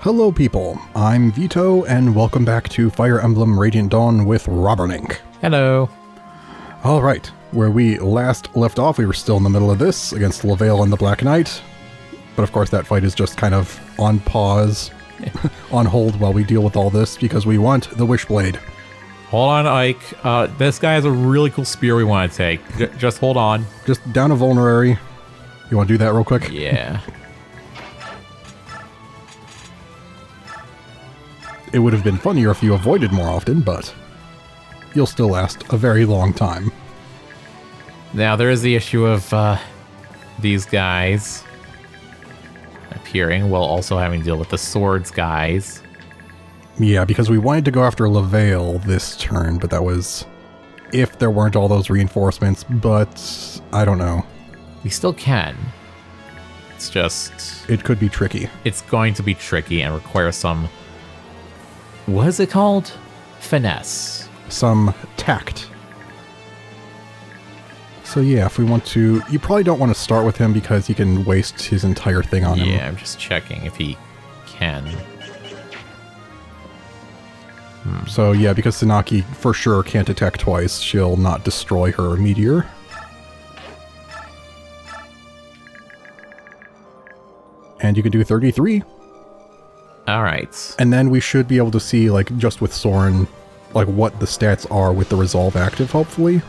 Hello people, I'm Vito, and welcome back to Fire Emblem Radiant Dawn with Robernink. Hello. Alright, where we last left off, we were still in the middle of this, against Levail and the Black Knight. But of course that fight is just kind of on pause, on hold while we deal with all this, because we want the Wishblade. Hold on, Ike. This guy has a really cool spear we want to take. Just hold on. Just down a vulnerary. You want to do that real quick? Yeah. It would have been funnier if you avoided more often, but you'll still last a very long time. Now, there is the issue of these guys appearing while also having to deal with the swords guys. Yeah, because we wanted to go after Levail this turn, but that was if there weren't all those reinforcements, but I don't know. We still can. It's just... It could be tricky. It's going to be tricky and require some... What is it called? Finesse. Some tact. So yeah, if we want to... You probably don't want to start with him because he can waste his entire thing on him. Yeah, I'm just checking if he can. So yeah, because Tsunaki for sure can't attack twice, she'll not destroy her meteor. And you can do 33. Alright. And then we should be able to see, like, just with Soren, like, what the stats are with the resolve active, hopefully.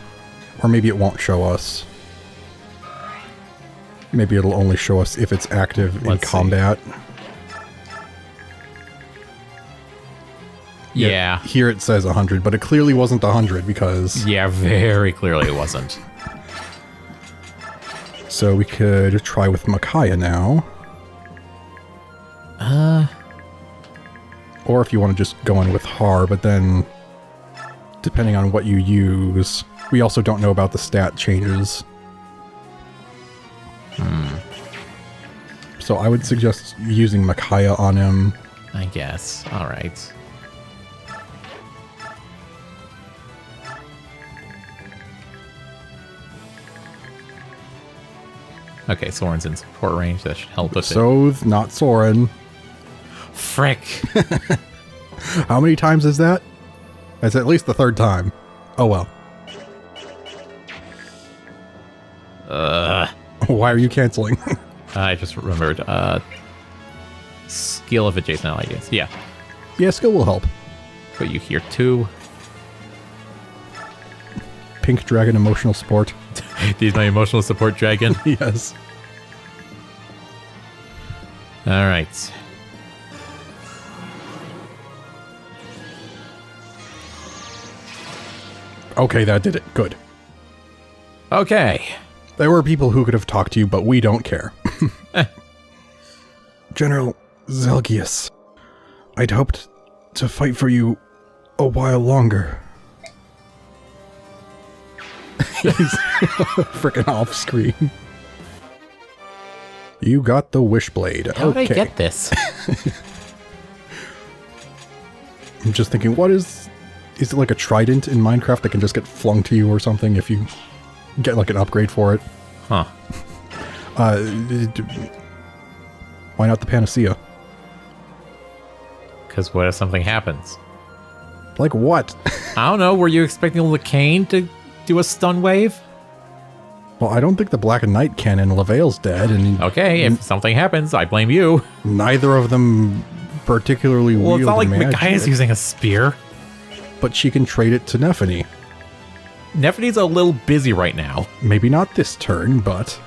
Or maybe it won't show us. Maybe it'll only show us if it's active in combat. Yeah. Here it says 100, but it clearly wasn't 100 because... Yeah, very clearly it wasn't. So we could try with Micaiah now. Or if you want to just go in with Har, but then... Depending on what you use... We also don't know about the stat changes. So I would suggest using Micaiah on him. I guess. Alright. Okay, Soren's in support range. That should help us. So, not Soren. Frick. How many times is that? That's at least the third time. Oh well. Why are you canceling? I just remembered. Skill of adjacent allies. Yeah. Yeah, skill will help. Put you here too. Pink Dragon emotional support. He's my emotional support dragon. Yes. Alright. Okay, that did it. Good. Okay. There were people who could have talked to you, but we don't care. General Zelgius, I'd hoped to fight for you a while longer. He's freaking off screen. You got the Wishblade. How did I get this? I'm just thinking, what is it like a trident in Minecraft that can just get flung to you or something if you get like an upgrade for it? Huh. Why not the Panacea? Because what if something happens? Like what? I don't know. Were you expecting Lacane to do a stun wave? Well, I don't think the Black Knight can, and Levail's dead, and... Okay, if something happens, I blame you. Neither of them particularly Well, it's not like magic. Micaiah's using a spear. But she can trade it to Nephany. Nephany's a little busy right now. Maybe not this turn, but...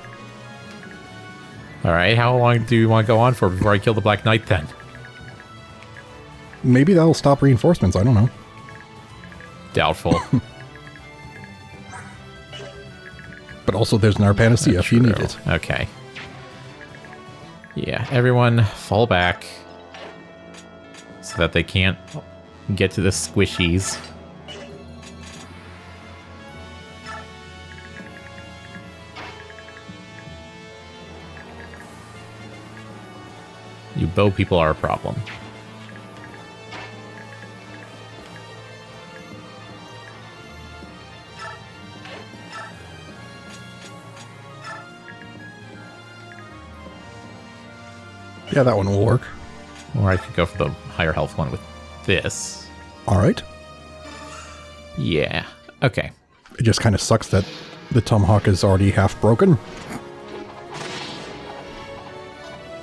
Alright, how long do you want to go on for before I kill the Black Knight then? Maybe that'll stop reinforcements, I don't know. Doubtful. But also there's an Panacea if you need it. Okay. Yeah, everyone fall back so that they can't get to the squishies. You bow people are a problem. Yeah, that one will work. Or I could go for the higher health one with this. All right. Yeah. Okay. It just kind of sucks that the tomahawk is already half broken.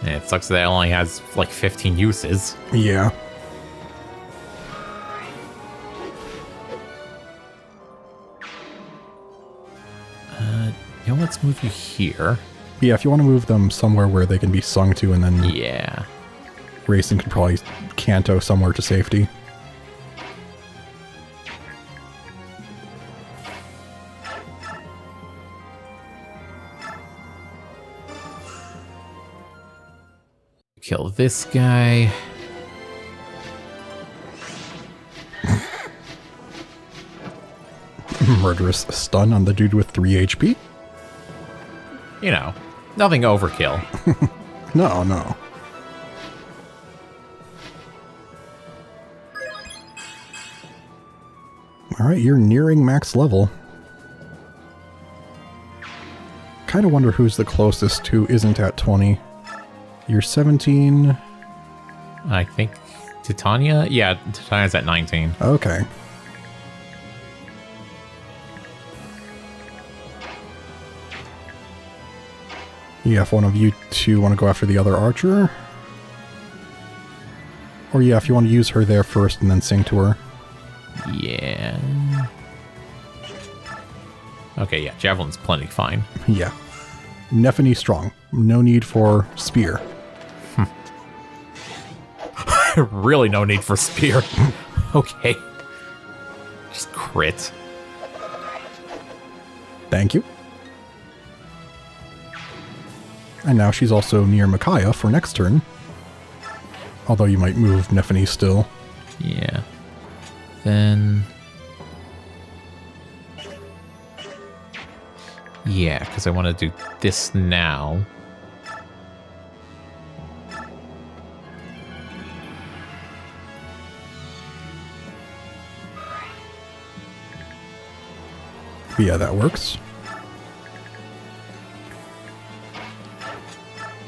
And it sucks that it only has like 15 uses. Yeah. Let's move you here. Yeah, if you want to move them somewhere where they can be sung to, and then Yeah. Racing could probably canto somewhere to safety. Kill this guy. Murderous stun on the dude with 3 HP? You know, nothing overkill. No, no. Alright, you're nearing max level. Kind of wonder who's the closest who isn't at 20. You're 17. I think Titania? Yeah, Titania's at 19. Okay. Yeah, if one of you two want to go after the other archer. Or yeah, if you want to use her there first and then sing to her. Yeah. Okay, yeah, Javelin's plenty fine. Yeah. Nephany strong. No need for spear. Really no need for spear. Okay. Just crit. Thank you. And now she's also near Micaiah for next turn. Although you might move Nephany still. Yeah. Then... yeah, because I want to do this now. Yeah, that works.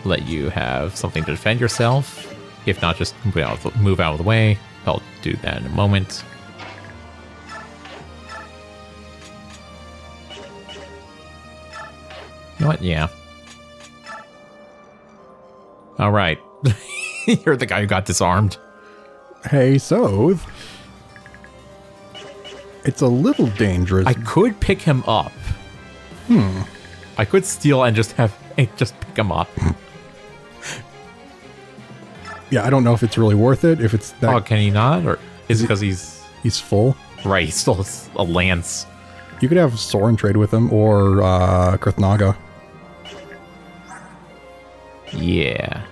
Let you have something to defend yourself. If not, just move out of the way. I'll do that in a moment. You know what? Yeah. All right. You're the guy who got disarmed. Hey, so... it's a little dangerous. I could pick him up. I could steal and just pick him up. Yeah, I don't know if it's really worth it. If it's that... Oh, can he not? Or is it because he's full? Right, he still has a lance. You could have Soren trade with him, or Kurthnaga. Yeah.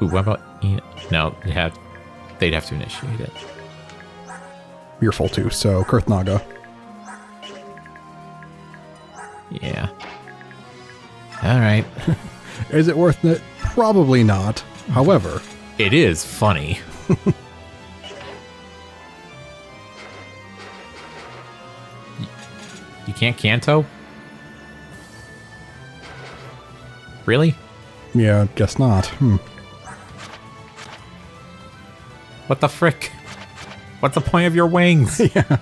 Ooh, what about... no, they'd have to initiate it. You're full too, so Kurthnaga. Yeah. Alright. Is it worth it? Probably not. However... it is funny. You can't canto? Really? Yeah, guess not. What the frick? What's the point of your wings? Yeah.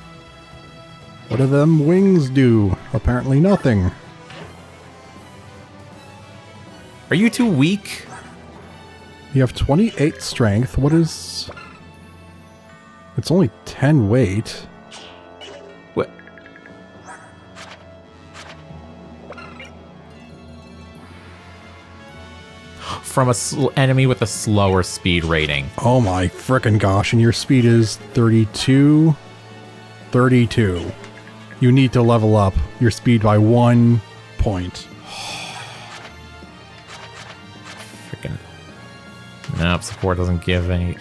What do them wings do? Apparently nothing. Are you too weak? You have 28 strength. What is... it's only 10 weight. What? From a enemy with a slower speed rating. Oh my frickin' gosh, and your speed is 32? 32. You need to level up your speed by 1 point. Freaking. Nope, support doesn't give any.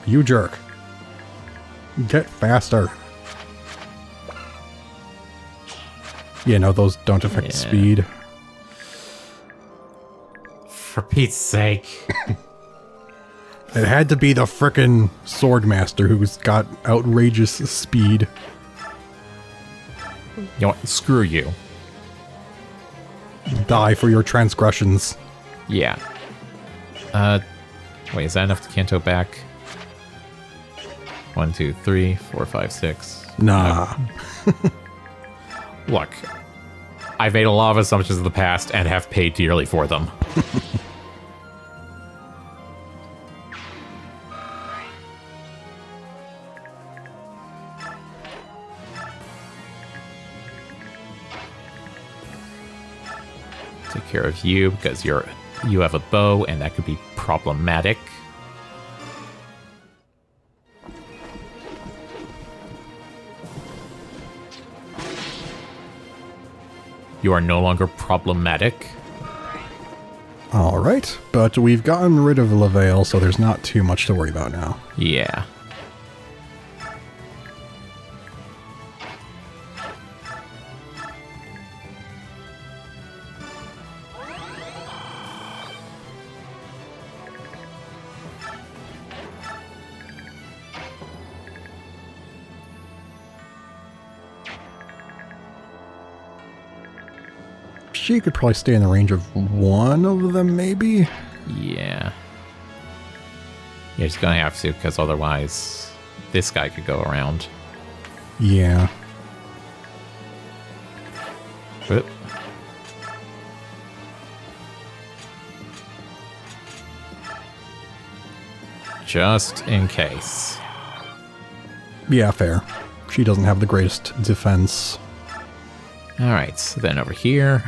You jerk. Get faster. Yeah, no, those don't affect speed. For Pete's sake. It had to be the frickin' Swordmaster who's got outrageous speed. You know what? Screw you. Die for your transgressions. Yeah. Wait, is that enough to Kanto back? 1, 2, 3, 4, 5, 6. Nah. Look, I've made a lot of assumptions in the past and have paid dearly for them. Take care of you because you have a bow and that could be problematic. You are no longer problematic. All right, but we've gotten rid of Levail, so there's not too much to worry about now. Yeah. She could probably stay in the range of one of them, maybe? Yeah. Yeah, she's gonna have to, because otherwise this guy could go around. Yeah. Oop. Just in case. Yeah, fair. She doesn't have the greatest defense. Alright, so then over here,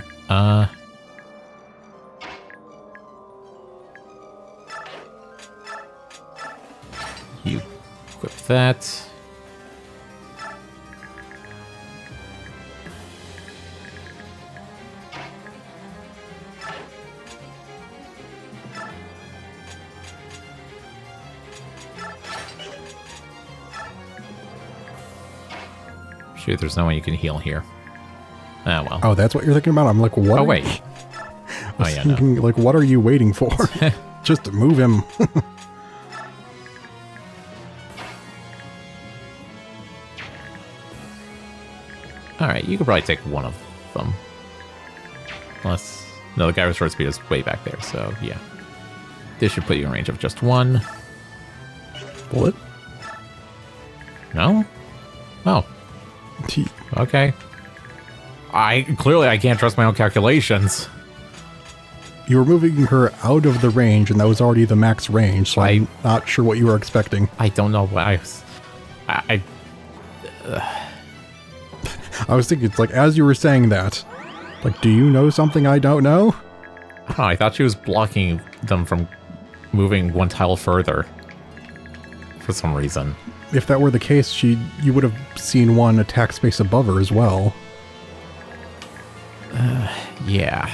you equip that. Shoot, there's no way you can heal here. Ah, well. Oh, that's what you're thinking about? I'm like, what? Oh, wait. Oh, yeah, no. Thinking, like, what are you waiting for? Just to move him. Alright, you could probably take one of them. Unless... No, the guy with short speed is way back there, so yeah. This should put you in range of just one. Bullet? No? Oh. Okay. Clearly I can't trust my own calculations. You were moving her out of the range, and that was already the max range, so I'm not sure what you were expecting. I don't know what I was thinking, it's like, as you were saying that, like, do you know something I don't know? Oh, I thought she was blocking them from moving one tile further. For some reason. If that were the case, you would have seen one attack space above her as well. Yeah.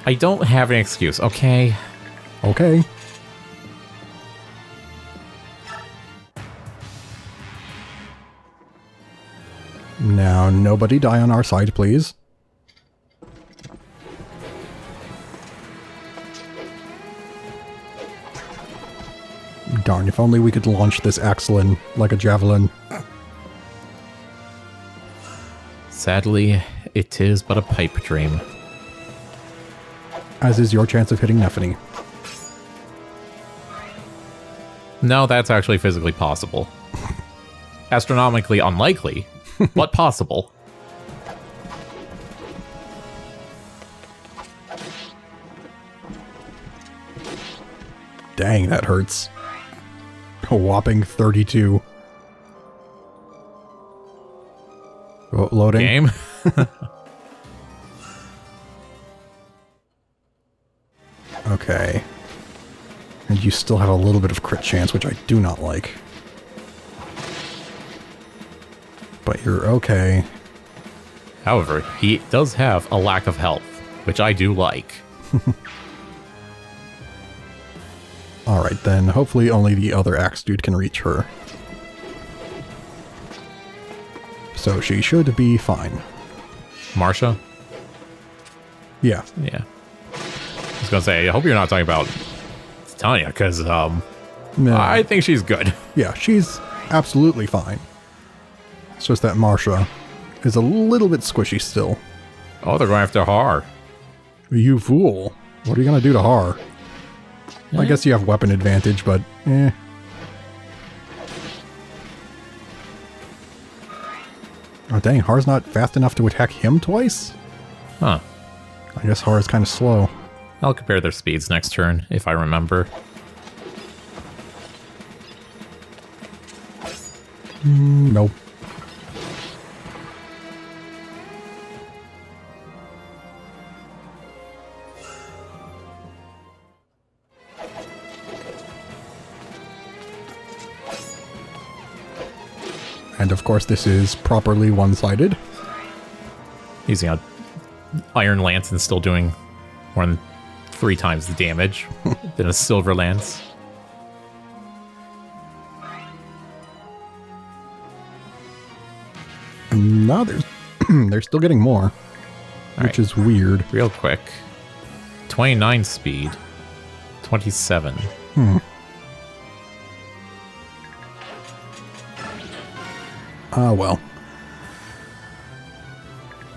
I don't have an excuse, okay? Okay. Now, nobody die on our side, please. Darn, if only we could launch this Axelin like a javelin. Sadly, it is but a pipe dream. As is your chance of hitting Nephany. No, that's actually physically possible. Astronomically unlikely, but possible. Dang, that hurts. A whopping 32. Oh, loading. Game? Okay. And you still have a little bit of crit chance, which I do not like. But you're okay. However, he does have a lack of health, which I do like. Alright then, hopefully only the other axe dude can reach her. So she should be fine. Marsha? Yeah. Yeah. I was gonna say, I hope you're not talking about Tanya, because, No. I think she's good. Yeah, she's absolutely fine. It's just that Marsha is a little bit squishy still. Oh, they're going after her. You fool. What are you going to do to Har? I guess you have weapon advantage, but eh. Oh, dang. Har's not fast enough to attack him twice? Huh. I guess Har is kind of slow. I'll compare their speeds next turn, if I remember. Nope. And of course this is properly one-sided. Using a iron lance and still doing more than 3 times the damage than a silver lance. No, they're still getting more, which is weird. Real quick. 29 speed. 27. Ah, well.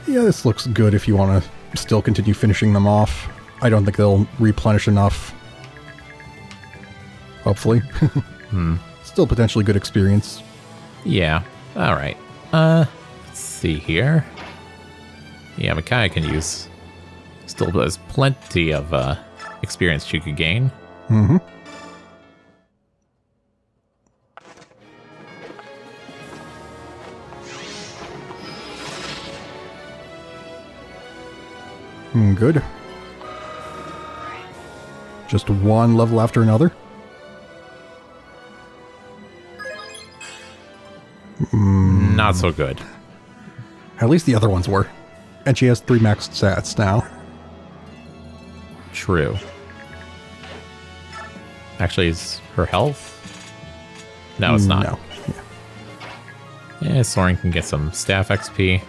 Yeah, this looks good if you want to still continue finishing them off. I don't think they'll replenish enough. Hopefully. Still potentially good experience. Yeah. Alright. Let's see here. Yeah, Micaiah can use. Still has plenty of experience she could gain. Good. Just one level after another. Not so good. At least the other ones were. And she has 3 maxed stats now. True. Actually, is her health? No, it's not. No. Yeah, Soren can get some staff XP.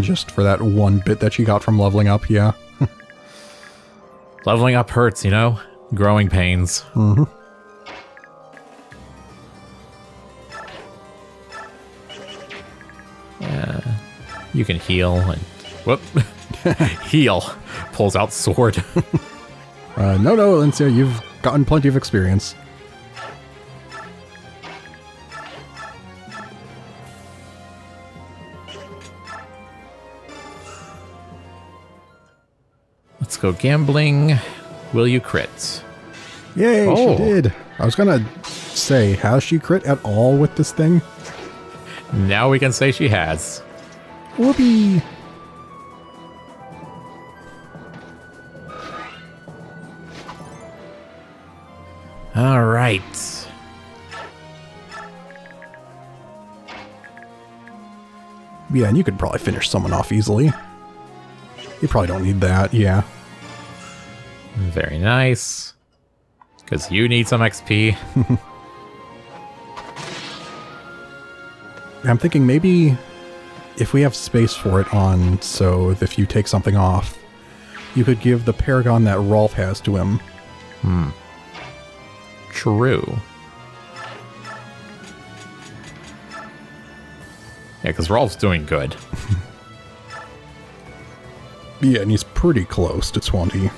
Just for that one bit that she got from leveling up, yeah. Leveling up hurts, you know? Growing pains. Yeah. You can heal and... Whoop. Heal. Pulls out sword. No, Alicia, you've gotten plenty of experience. Let's go gambling. Will you crit? Yay, Oh. she did. I was gonna say, has she crit at all with this thing? Now we can say she has. Whoopee! All right. Yeah, and you could probably finish someone off easily. You probably don't need that, yeah. Very nice. Because you need some XP. I'm thinking maybe if we have space for it on, so if you take something off, you could give the Paragon that Rolf has to him. True. Yeah, because Rolf's doing good. Yeah, and he's pretty close to 20.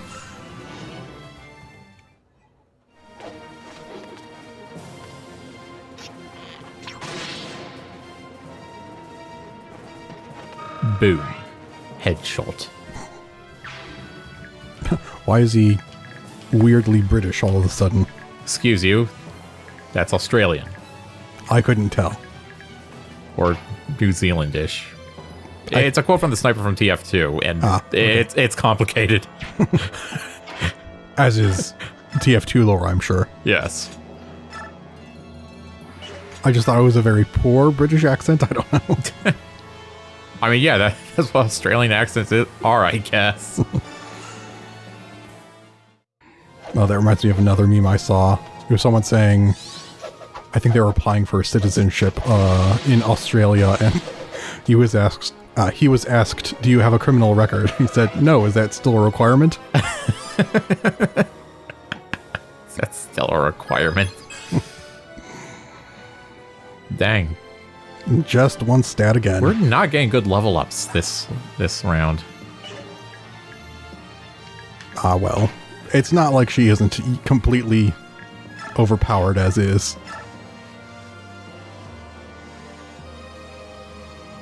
Boom. Headshot. Why is he weirdly British all of a sudden? Excuse you. That's Australian. I couldn't tell. Or New Zealandish. It's a quote from the sniper from TF2, and okay. it's complicated. As is TF2 lore, I'm sure. Yes. I just thought it was a very poor British accent. I don't know. I mean, yeah, that's what Australian accents are, I guess. Oh, that reminds me of another meme I saw. It was someone saying, I think they were applying for citizenship in Australia, and he was asked, do you have a criminal record? He said, no, is that still a requirement? That's still a requirement. Dang. Just one stat again. We're not getting good level ups this round. Ah, well. It's not like she isn't completely overpowered as is.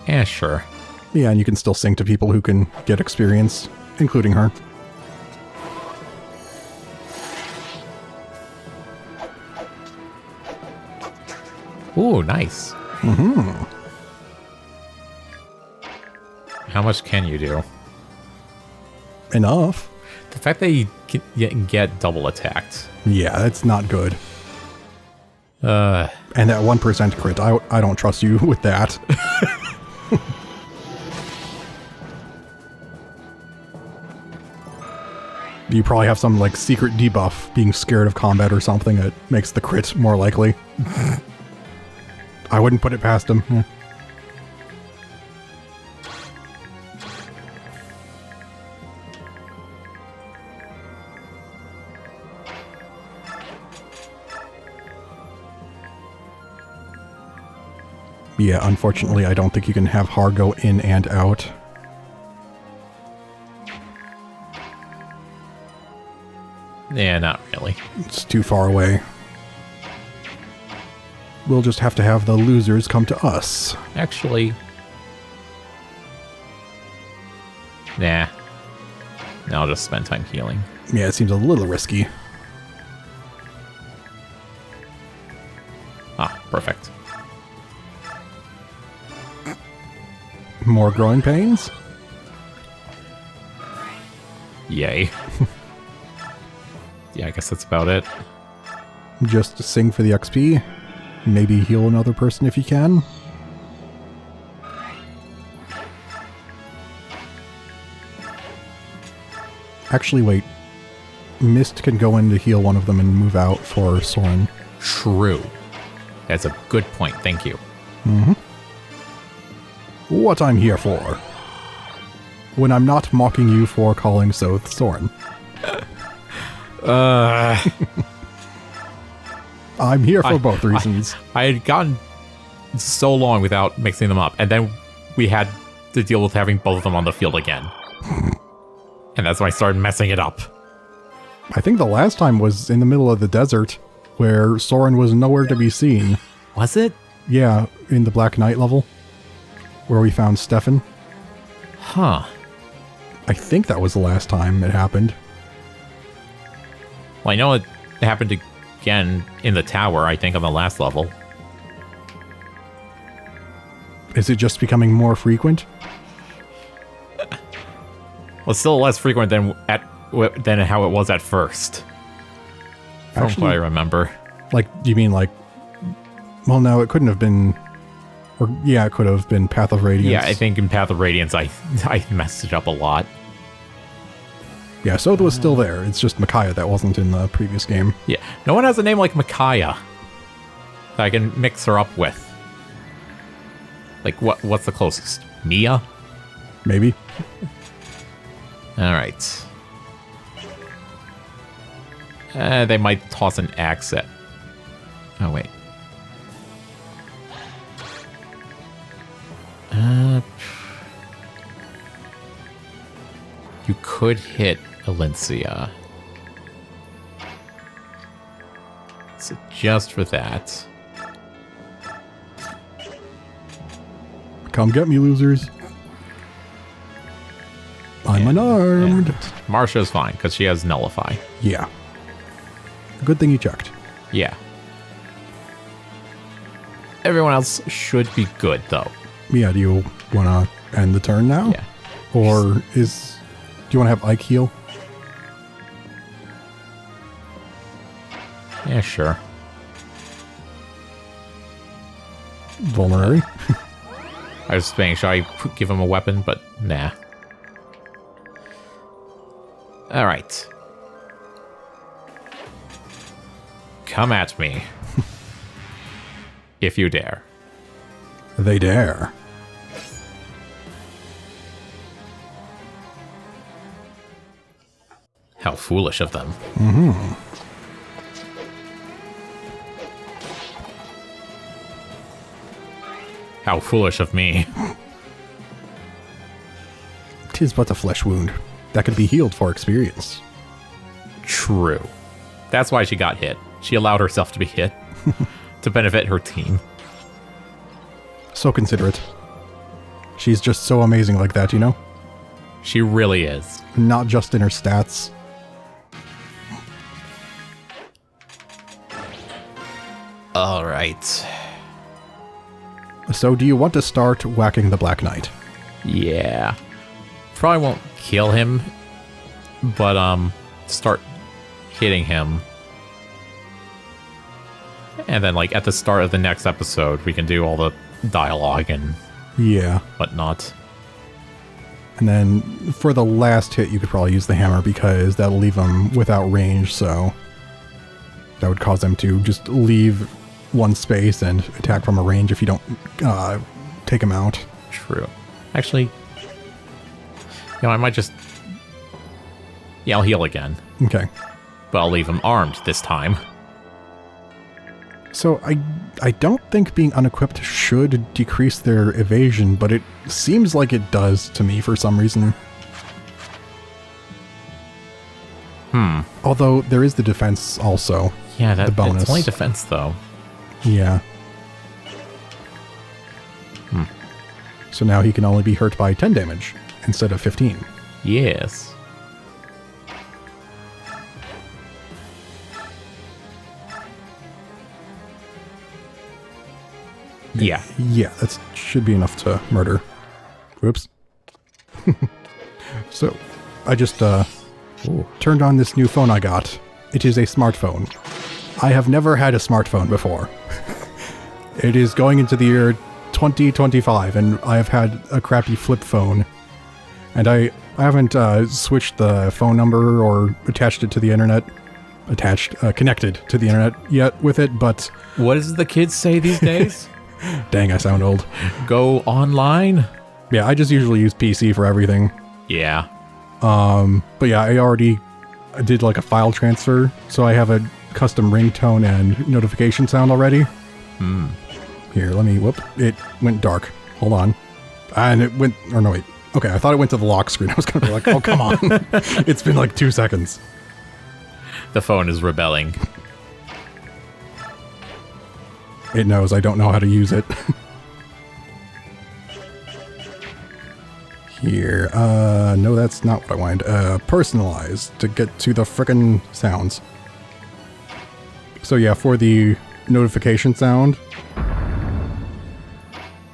Yeah, sure. Yeah, and you can still sing to people who can get experience, including her. Ooh, nice. Mm-hmm. How much can you do? Enough. The fact that you can get double attacked. Yeah, that's not good. Uh, And that 1% crit, I don't trust you with that. You probably have some, like, secret debuff, being scared of combat or something that makes the crit more likely. I wouldn't put it past him. Yeah. Yeah, unfortunately, I don't think you can have Har go in and out. yeah, not really. It's too far away. We'll just have to have the losers come to us. Actually, nah. I'll just spend time healing. Yeah, it seems a little risky. Ah, perfect. More growing pains? Yay. Yeah, I guess that's about it. Just sing for the XP. Maybe heal another person if you can. Actually, wait. Mist can go in to heal one of them and move out for Soren. True. That's a good point. Thank you. What I'm here for. When I'm not mocking you for calling Soth Soren. I'm here for both reasons. I had gotten so long without mixing them up, and then we had to deal with having both of them on the field again. And that's when I started messing it up. I think the last time was in the middle of the desert, where Soren was nowhere to be seen. Was it? Yeah, in the Black Knight level, where we found Stefan. Huh. I think that was the last time it happened. Well, I know it happened again in the tower, I think, on the last level. Is it just becoming more frequent? Well, it's still less frequent than how it was at first. From Actually, what I remember. Like, you mean like... Well, no, it couldn't have been... Or, yeah, it could have been Path of Radiance. Yeah, I think in Path of Radiance, I messed it up a lot. Yeah, Soth was still there. It's just Micaiah that wasn't in the previous game. Yeah, no one has a name like Micaiah that I can mix her up with. Like, what's the closest? Mia? Maybe. Alright. They might toss an axe at... Oh, wait. You could hit Alencia. So just for that. Come get me, losers. I'm unarmed. Marsha's fine, because she has Nullify. Yeah. Good thing you checked. Yeah. Everyone else should be good, though. Yeah, do you want to end the turn now? Yeah. Or do you want to have Ike heal? Yeah, sure. Vulnerary? I was saying, should I give him a weapon? But nah. Alright. Come at me. If you dare. They dare. How foolish of them. Mm-hmm. How foolish of me. 'Tis but a flesh wound that can be healed for experience. True. That's why she got hit. She allowed herself to be hit to benefit her team. So considerate. She's just so amazing like that, you know? She really is. Not just in her stats. All right. So do you want to start whacking the Black Knight? Yeah. Probably won't kill him, but start hitting him. And then like at the start of the next episode, we can do all the dialogue and Yeah. whatnot. And then for the last hit, you could probably use the hammer because that'll leave him without range, so that would cause them to just leave one space and attack from a range if you don't take him out. True. Actually, I might just... Yeah, I'll heal again. Okay. But I'll leave him armed this time. So I don't think being unequipped should decrease their evasion, but it seems like it does to me for some reason. Although there is the defense also. Yeah, the bonus. It's only defense, though. Yeah. So now he can only be hurt by 10 damage instead of 15. Yes. Yeah. Yeah, that should be enough to murder. Whoops. So, I just turned on this new phone I got. It is a smartphone. I have never had a smartphone before. It is going into the year 2025, and I have had a crappy flip phone. And I haven't switched the phone number or attached it to the internet. Connected to the internet yet with it, but... What does the kids say these days? Dang, I sound old. Go online? Yeah, I just usually use PC for everything. Yeah. But yeah, I already did like a file transfer, so I have a custom ringtone and notification sound already. Here, let me, whoop, it went dark. Hold on. And it went, or no, wait. Okay, I thought it went to the lock screen. I was gonna be like, oh, come on. It's been like 2 seconds. The phone is rebelling. It knows I don't know how to use it. Here, no, that's not what I wanted. Personalize to get to the frickin' sounds. So yeah, for the notification sound,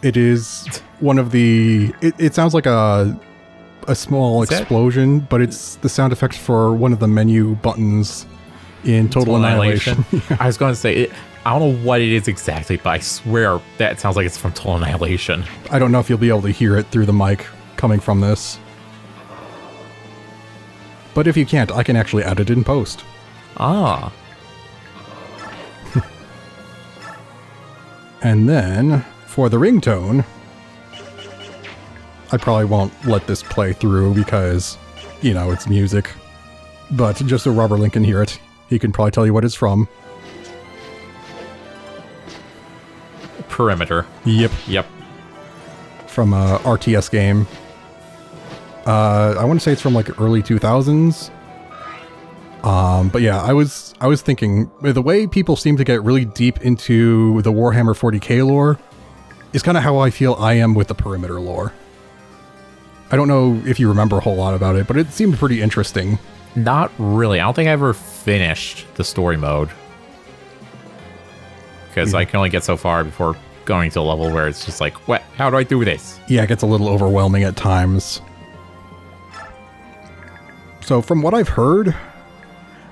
it is one of the... It sounds like a small explosion, but it's the sound effect for one of the menu buttons in Total Annihilation. I was going to say, I don't know what it is exactly, but I swear that sounds like it's from Total Annihilation. I don't know if you'll be able to hear it through the mic coming from this. But if you can't, I can actually add it in post. Ah. And then, for the ringtone, I probably won't let this play through because, you know, it's music. But just so Robert Link can hear it, he can probably tell you what it's from. Perimeter. Yep. Yep. From a RTS game. I want to say it's from like early 2000s. But yeah, I was thinking the way people seem to get really deep into the Warhammer 40k lore is kind of how I feel I am with the Perimeter lore. I don't know if you remember a whole lot about it, but it seemed pretty interesting. Not really. I don't think I ever finished the story mode. Because I can only get so far before going to a level where it's just like, what? How do I do this? Yeah, it gets a little overwhelming at times. So from what I've heard,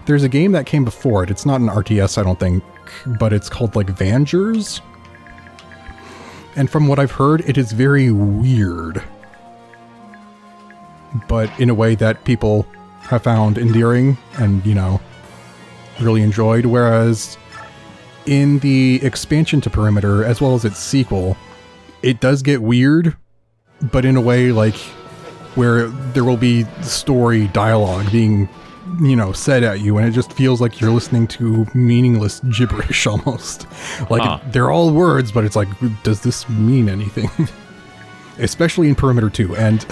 there's a game that came before it. It's not an RTS, I don't think, but it's called like Vangers. And from what I've heard, it is very weird. But in a way that people have found endearing and, you know, really enjoyed. Whereas in the expansion to Perimeter, as well as its sequel, it does get weird, but in a way like where there will be story dialogue being said at you, and it just feels like you're listening to meaningless gibberish almost. Like, they're all words, but it's like, does this mean anything? Especially in Perimeter 2. And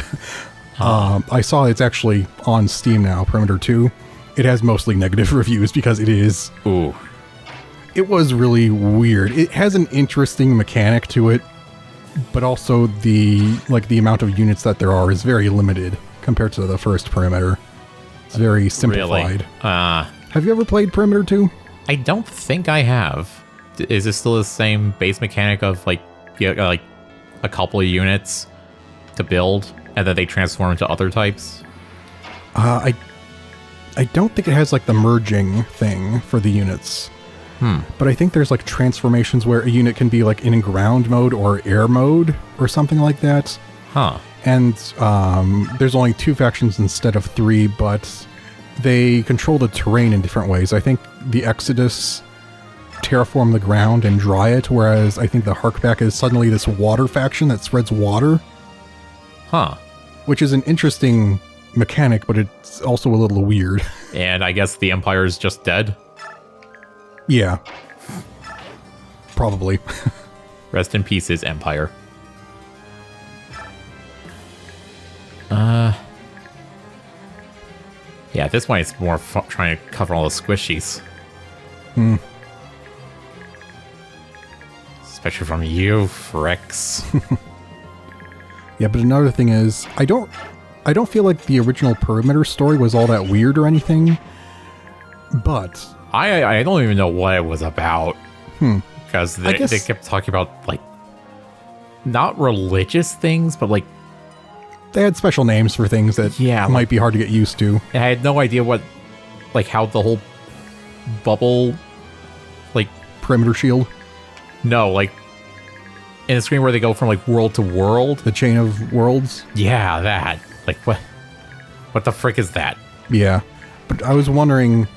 I saw it's actually on Steam now, Perimeter 2. It has mostly negative reviews because it is... Ooh. It was really weird. It has an interesting mechanic to it, but also the amount of units that there are is very limited compared to the first Perimeter. It's very simplified. Really? Have you ever played Perimeter 2? I don't think I have. Is it still the same base mechanic of like a couple of units to build, and then they transform into other types? I don't think it has like the merging thing for the units. But I think there's like transformations where a unit can be like in ground mode or air mode or something like that. Huh. And there's only 2 factions instead of 3, but they control the terrain in different ways. I think the Exodus terraform the ground and dry it, whereas I think the Harkback is suddenly this water faction that spreads water. Huh. Which is an interesting mechanic, but it's also a little weird. And I guess the Empire is just dead? Yeah. Probably. Rest in peace, his Empire. Yeah, at this point it's more trying to cover all the squishies. Especially from you, Fricks. Yeah, but another thing is, I don't feel like the original Perimeter story was all that weird or anything, but... I don't even know what it was about. Because they kept talking about, like, not religious things, but, like... They had special names for things that might be hard to get used to. I had no idea what, like, how the whole bubble, like... Perimeter shield? No, like, in the screen where they go from, like, world to world. The chain of worlds? Yeah, that. Like, what the frick is that? Yeah. But I was wondering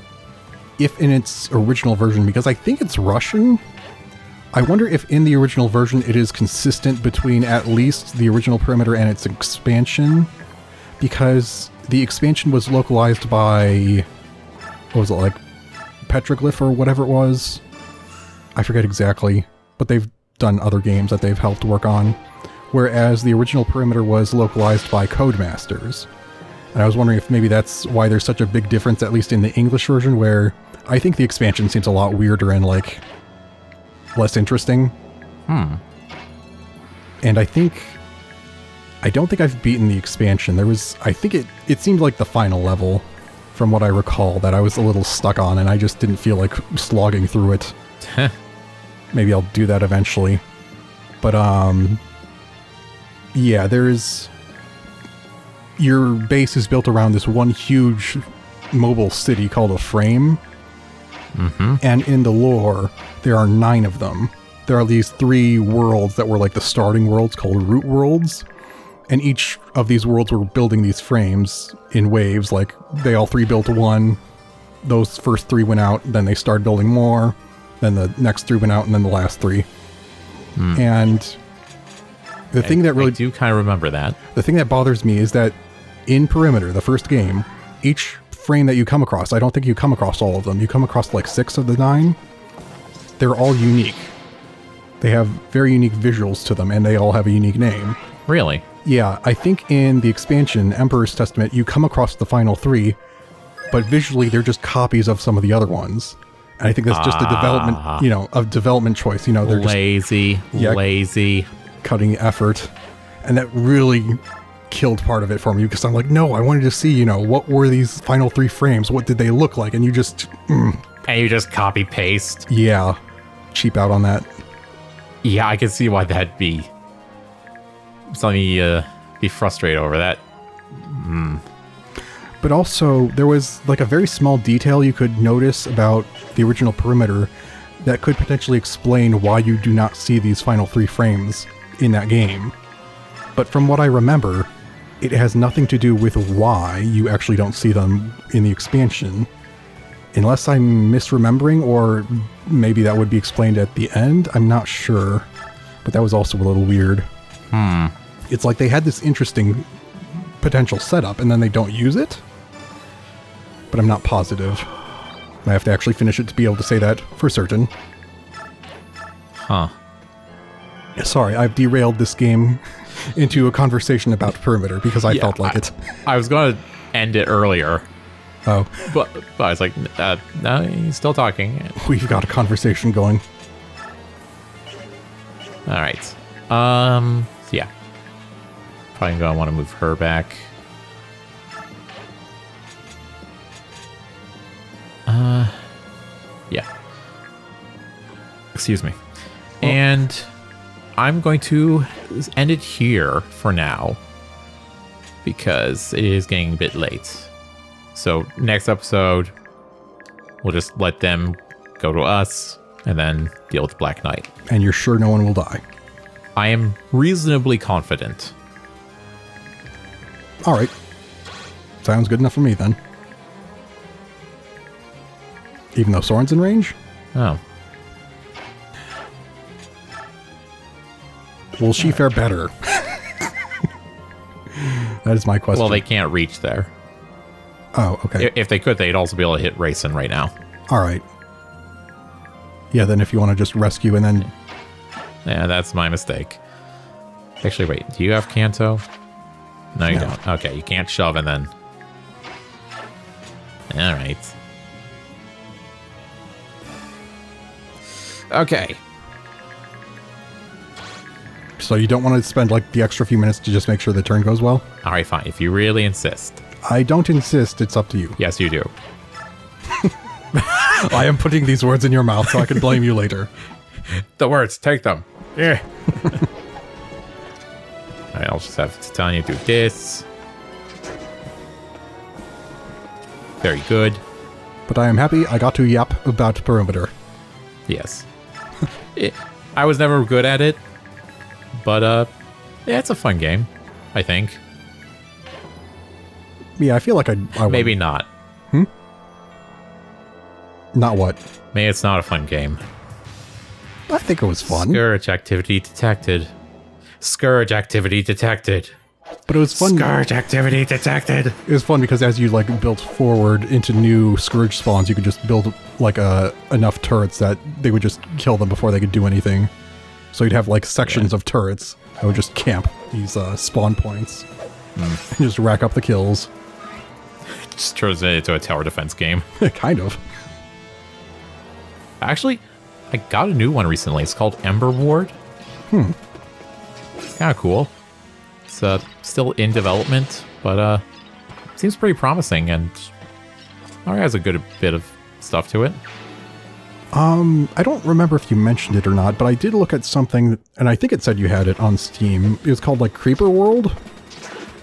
if in its original version, because I think it's Russian, I wonder if in the original version it is consistent between at least the original Perimeter and its expansion, because the expansion was localized by, what was it, like, Petroglyph or whatever it was? I forget exactly, but they've done other games that they've helped work on, whereas the original Perimeter was localized by Codemasters. And I was wondering if maybe that's why there's such a big difference, at least in the English version, where I think the expansion seems a lot weirder and, like, less interesting. And I don't think I've beaten the expansion. I think it seemed like the final level, from what I recall, that I was a little stuck on, and I just didn't feel like slogging through it. Maybe I'll do that eventually. But, yeah, your base is built around this one huge mobile city called a frame. And in the lore, there are 9 of them. There are these 3 worlds that were like the starting worlds called root worlds. And each of these worlds were building these frames in waves. Like, they all 3 built one. Those first 3 went out, then they started building more. Then the next 3 went out, and then the last 3. And the thing that really... I do kind of remember that. The thing that bothers me is that in Perimeter, the first game, each frame that you come across, I don't think you come across all of them. You come across like 6 of the 9. They're all unique. They have very unique visuals to them, and they all have a unique name. Really? Yeah, I think in the expansion, Emperor's Testament, you come across the final 3, but visually they're just copies of some of the other ones. And I think that's just a development choice. They're lazy, lazy. Cutting effort. And that really killed part of it for me, because I'm like, no, I wanted to see, what were these final 3 frames? What did they look like? And you just... And you just copy paste. Yeah. Cheap out on that. Yeah, I can see why that'd be... something be frustrated over that. But also, there was like a very small detail you could notice about the original Perimeter that could potentially explain why you do not see these final 3 frames in that game. But from what I remember, it has nothing to do with why you actually don't see them in the expansion. Unless I'm misremembering, or maybe that would be explained at the end, I'm not sure. But that was also a little weird. It's like they had this interesting potential setup, and then they don't use it? but I'm not positive. I have to actually finish it to be able to say that for certain. Huh. Sorry, I've derailed this game into a conversation about Perimeter because I felt like it. I was going to end it earlier. Oh. But I was like, no, he's still talking. We've got a conversation going. All right. Yeah. Probably going to want to move her back. Yeah. Excuse me. Well, and I'm going to end it here for now because it is getting a bit late. So next episode, we'll just let them go to us and then deal with the Black Knight. And you're sure no one will die? I am reasonably confident. All right. Sounds good enough for me then. Even though Soren's in range? Oh. Will she fare better? That is my question. Well, they can't reach there. Oh, okay. If they could, they'd also be able to hit Rayson right now. All right. Yeah, then if you want to just rescue and then... Yeah, that's my mistake. Actually, wait. Do you have Kanto? No, you don't. Okay, you can't shove and then... All right. Okay. So you don't want to spend like the extra few minutes to just make sure the turn goes well? All right, fine. If you really insist. I don't insist. It's up to you. Yes, you do. I am putting these words in your mouth so I can blame you later. The words, take them. Yeah. All right, I'll just have Titania do this. Very good. But I am happy I got to yap about Perimeter. Yes. I was never good at it, but yeah, it's a fun game, I think. Yeah, I feel like I Maybe not. Not what? Maybe it's not a fun game. I think it was fun. Scourge activity detected. Scourge activity detected. But it was fun. Scourge activity detected. It was fun because as you like built forward into new Scourge spawns, you could just build like enough turrets that they would just kill them before they could do anything. So you'd have like sections of turrets that would just camp these spawn points and just rack up the kills. Just turns it into a tower defense game. Kind of. Actually, I got a new one recently. It's called Ember Ward. It's kind of cool. It's still in development, but seems pretty promising and already has a good bit of stuff to it. I don't remember if you mentioned it or not, but I did look at something, and I think it said you had it on Steam. It was called like Creeper World.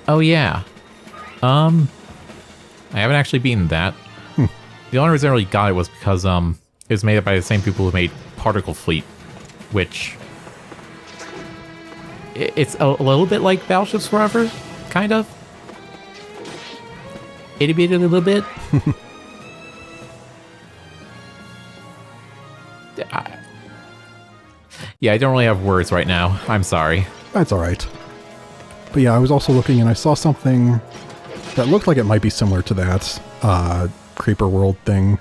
Oh yeah. I haven't actually beaten that. The only reason I really got it was because it was made by the same people who made Particle Fleet, which it's a little bit like Battleships Forever, kind of. Itty bitty a little bit. Yeah, I don't really have words right now. I'm sorry. That's all right. But yeah, I was also looking and I saw something that looked like it might be similar to that Creeper World thing.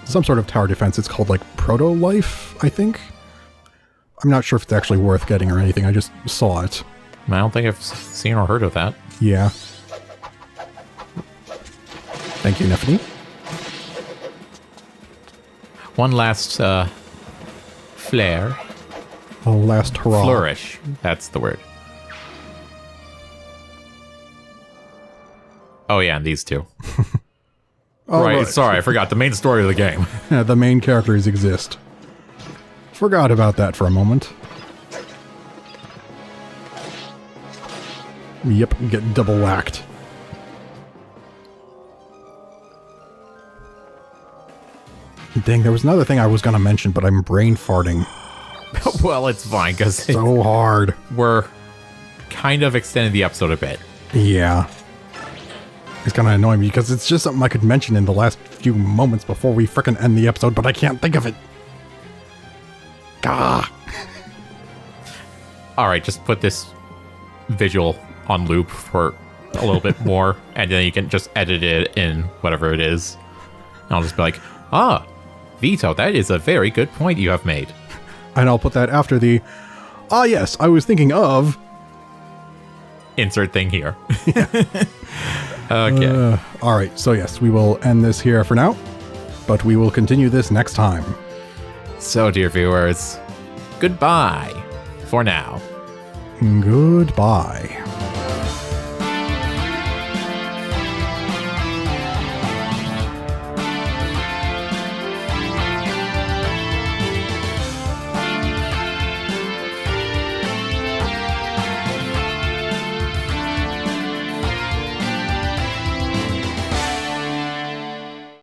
Some sort of tower defense. It's called like Proto-Life, I think. I'm not sure if it's actually worth getting or anything. I just saw it. I don't think I've seen or heard of that. Yeah. Thank you, Neffany. One last flare. A last hurrah. Flourish. That's the word. Oh yeah, and these two. Oh, right, sorry, I forgot the main story of the game. Yeah, the main characters exist. Forgot about that for a moment. Yep, get double whacked. Dang, there was another thing I was going to mention, but I'm brain farting. Well, it's fine, because So hard. we're kind of extending the episode a bit. Yeah. It's kind of annoying me because it's just something I could mention in the last few moments before we frickin' end the episode, but I can't think of it. Gah. Alright, just put this visual on loop for a little bit more, and then you can just edit it in whatever it is. And I'll just be like, Vito, that is a very good point you have made. And I'll put that after the, yes, I was thinking of... Insert thing here. Okay. All right, so yes, we will end this here for now, but we will continue this next time. So, dear viewers, goodbye for now. Goodbye.